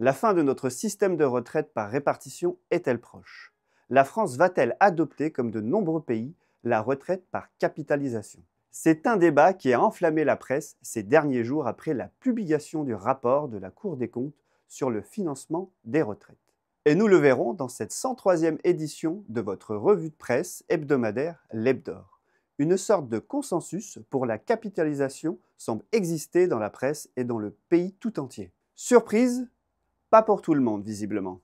La fin de notre système de retraite par répartition est-elle proche? La France va-t-elle adopter, comme de nombreux pays, la retraite par capitalisation? C'est un débat qui a enflammé la presse ces derniers jours après la publication du rapport de la Cour des comptes sur le financement des retraites. Et nous le verrons dans cette 103e édition de votre revue de presse hebdomadaire l'Hebdor. Une sorte de consensus pour la capitalisation semble exister dans la presse et dans le pays tout entier. Surprise? Pas pour tout le monde, visiblement.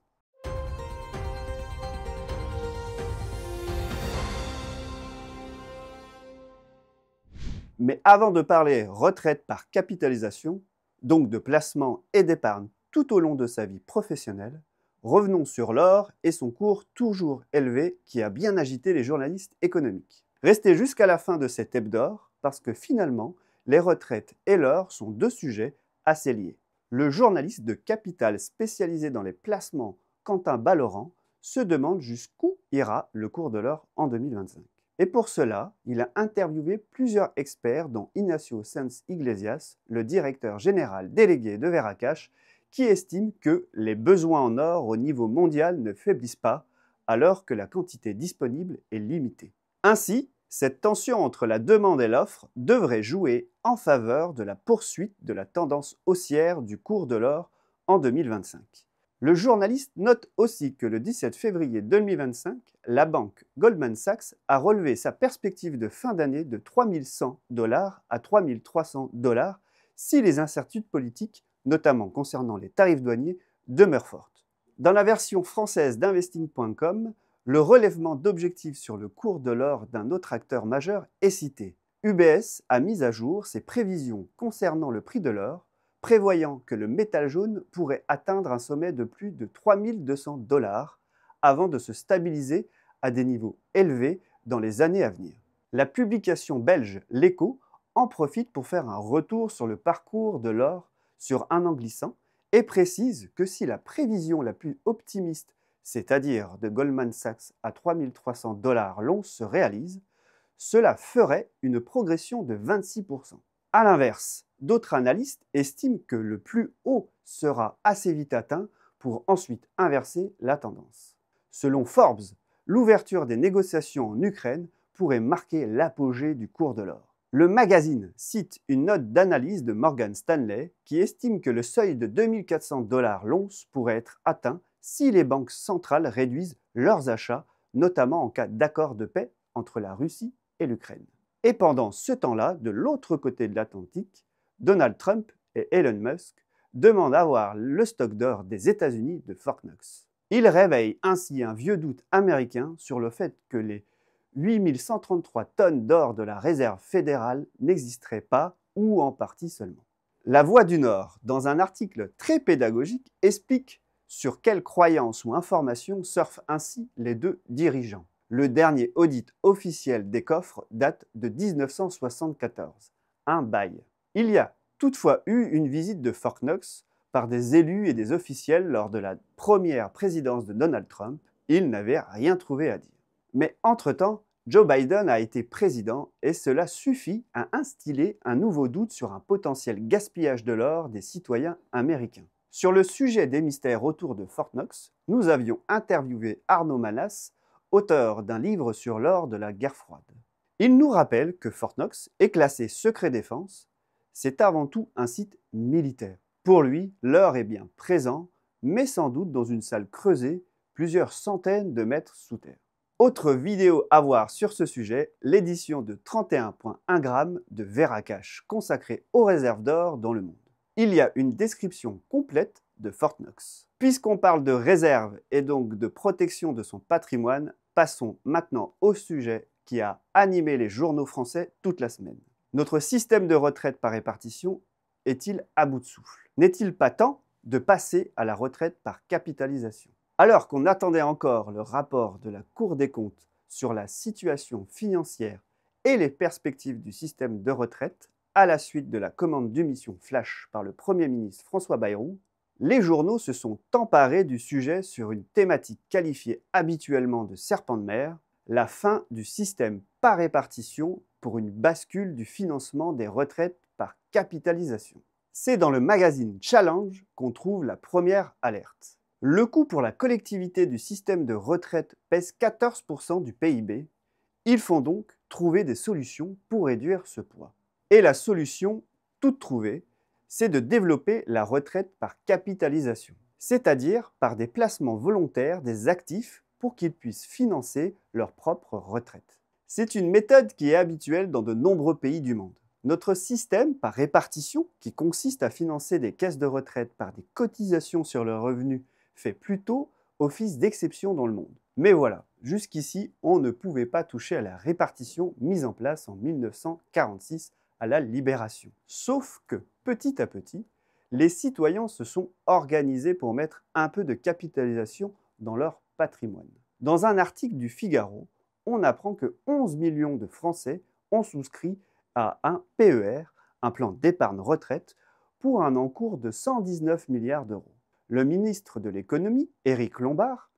Mais avant de parler retraite par capitalisation, donc de placement et d'épargne tout au long de sa vie professionnelle, revenons sur l'or et son cours toujours élevé qui a bien agité les journalistes économiques. Restez jusqu'à la fin de cet hebdor parce que finalement, les retraites et l'or sont deux sujets assez liés. Le journaliste de Capital spécialisé dans les placements, Quentin Ballaurent, se demande jusqu'où ira le cours de l'or en 2025. Et pour cela, il a interviewé plusieurs experts, dont Ignacio Sanz Iglesias, le directeur général délégué de Veracash, qui estime que les besoins en or au niveau mondial ne faiblissent pas, alors que la quantité disponible est limitée. Ainsi, cette tension entre la demande et l'offre devrait jouer en faveur de la poursuite de la tendance haussière du cours de l'or en 2025. Le journaliste note aussi que le 17 février 2025, la banque Goldman Sachs a relevé sa perspective de fin d'année de 3100 $ à 3300 $ si les incertitudes politiques, notamment concernant les tarifs douaniers, demeurent fortes. Dans la version française d'investing.com, le relèvement d'objectifs sur le cours de l'or d'un autre acteur majeur est cité. UBS a mis à jour ses prévisions concernant le prix de l'or, prévoyant que le métal jaune pourrait atteindre un sommet de plus de 3200 $ avant de se stabiliser à des niveaux élevés dans les années à venir. La publication belge L'Echo en profite pour faire un retour sur le parcours de l'or sur un an glissant et précise que si la prévision la plus optimiste, c'est-à-dire de Goldman Sachs à 3300 $ l'once, se réalise, cela ferait une progression de 26%. A l'inverse, d'autres analystes estiment que le plus haut sera assez vite atteint pour ensuite inverser la tendance. Selon Forbes, l'ouverture des négociations en Ukraine pourrait marquer l'apogée du cours de l'or. Le magazine cite une note d'analyse de Morgan Stanley qui estime que le seuil de 2400 $ l'once pourrait être atteint si les banques centrales réduisent leurs achats, notamment en cas d'accord de paix entre la Russie et l'Ukraine. Et pendant ce temps-là, de l'autre côté de l'Atlantique, Donald Trump et Elon Musk demandent à voir le stock d'or des États-Unis de Fort Knox. Ils réveillent ainsi un vieux doute américain sur le fait que les 8133 tonnes d'or de la réserve fédérale n'existeraient pas ou en partie seulement. La Voix du Nord, dans un article très pédagogique, explique sur quelles croyances ou informations surfent ainsi les deux dirigeants. Le dernier audit officiel des coffres date de 1974, un bail. Il y a toutefois eu une visite de Fort Knox par des élus et des officiels lors de la première présidence de Donald Trump. Ils n'avaient rien trouvé à dire. Mais entre-temps, Joe Biden a été président et cela suffit à instiller un nouveau doute sur un potentiel gaspillage de l'or des citoyens américains. Sur le sujet des mystères autour de Fort Knox, nous avions interviewé Arnaud Manas, auteur d'un livre sur l'or de la guerre froide. Il nous rappelle que Fort Knox est classé secret défense, c'est avant tout un site militaire. Pour lui, l'or est bien présent, mais sans doute dans une salle creusée plusieurs centaines de mètres sous terre. Autre vidéo à voir sur ce sujet, l'édition de 31,1 grammes de Veracash consacrée aux réserves d'or dans le monde. Il y a une description complète de Fort Knox. Puisqu'on parle de réserve et donc de protection de son patrimoine, passons maintenant au sujet qui a animé les journaux français toute la semaine. Notre système de retraite par répartition est-il à bout de souffle? N'est-il pas temps de passer à la retraite par capitalisation? Alors qu'on attendait encore le rapport de la Cour des comptes sur la situation financière et les perspectives du système de retraite, à la suite de la commande d'une mission flash par le Premier ministre François Bayrou, les journaux se sont emparés du sujet sur une thématique qualifiée habituellement de serpent de mer, la fin du système par répartition pour une bascule du financement des retraites par capitalisation. C'est dans le magazine Challenge qu'on trouve la première alerte. Le coût pour la collectivité du système de retraite pèse 14% du PIB. Il faut donc trouver des solutions pour réduire ce poids. Et la solution, toute trouvée, c'est de développer la retraite par capitalisation, c'est-à-dire par des placements volontaires des actifs pour qu'ils puissent financer leur propre retraite. C'est une méthode qui est habituelle dans de nombreux pays du monde. Notre système par répartition, qui consiste à financer des caisses de retraite par des cotisations sur le revenu, fait plutôt office d'exception dans le monde. Mais voilà, jusqu'ici, on ne pouvait pas toucher à la répartition mise en place en 1946 à la Libération. Sauf que, petit à petit, les citoyens se sont organisés pour mettre un peu de capitalisation dans leur patrimoine. Dans un article du Figaro, on apprend que 11 millions de Français ont souscrit à un PER, un plan d'épargne retraite, pour un encours de 119 milliards d'euros. Le ministre de l'économie, Éric Lombard,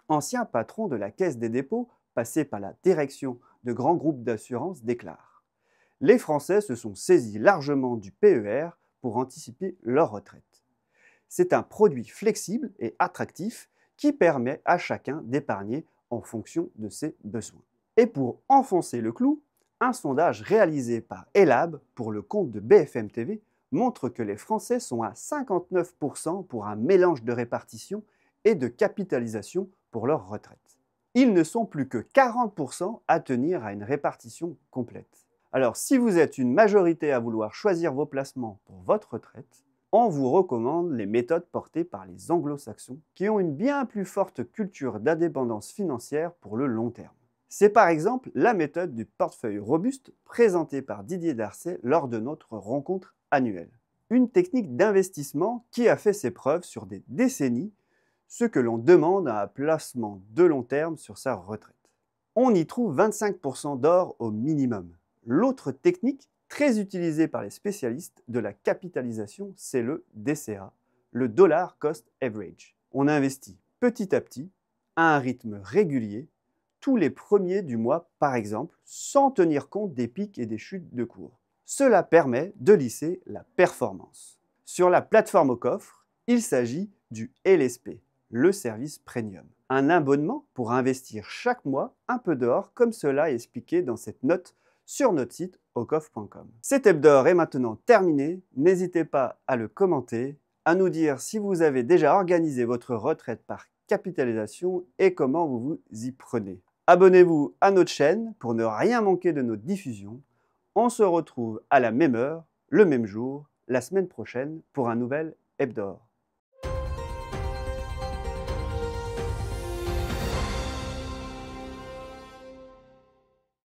ancien patron de la Caisse des dépôts, passé par la direction de grands groupes d'assurance, déclare « Les Français se sont saisis largement du PER pour anticiper leur retraite. C'est un produit flexible et attractif qui permet à chacun d'épargner en fonction de ses besoins. » Et pour enfoncer le clou, un sondage réalisé par Elab pour le compte de BFM TV montre que les Français sont à 59% pour un mélange de répartition et de capitalisation pour leur retraite. Ils ne sont plus que 40% à tenir à une répartition complète. Alors si vous êtes une majorité à vouloir choisir vos placements pour votre retraite, on vous recommande les méthodes portées par les anglo-saxons qui ont une bien plus forte culture d'indépendance financière pour le long terme. C'est par exemple la méthode du portefeuille robuste présentée par Didier Darcet lors de notre rencontre annuelle. Une technique d'investissement qui a fait ses preuves sur des décennies, ce que l'on demande à un placement de long terme sur sa retraite. On y trouve 25% d'or au minimum. L'autre technique très utilisée par les spécialistes de la capitalisation, c'est le DCA, le Dollar Cost Average. On investit petit à petit, à un rythme régulier, tous les premiers du mois par exemple, sans tenir compte des pics et des chutes de cours. Cela permet de lisser la performance. Sur la plateforme au coffre, il s'agit du LSP, le service premium. Un abonnement pour investir chaque mois un peu d'or, comme cela est expliqué dans cette note sur notre site aucoffre.com. Cet hebdo est maintenant terminé. N'hésitez pas à le commenter, à nous dire si vous avez déjà organisé votre retraite par capitalisation et comment vous vous y prenez. Abonnez-vous à notre chaîne pour ne rien manquer de nos diffusions. On se retrouve à la même heure, le même jour, la semaine prochaine pour un nouvel hebdo.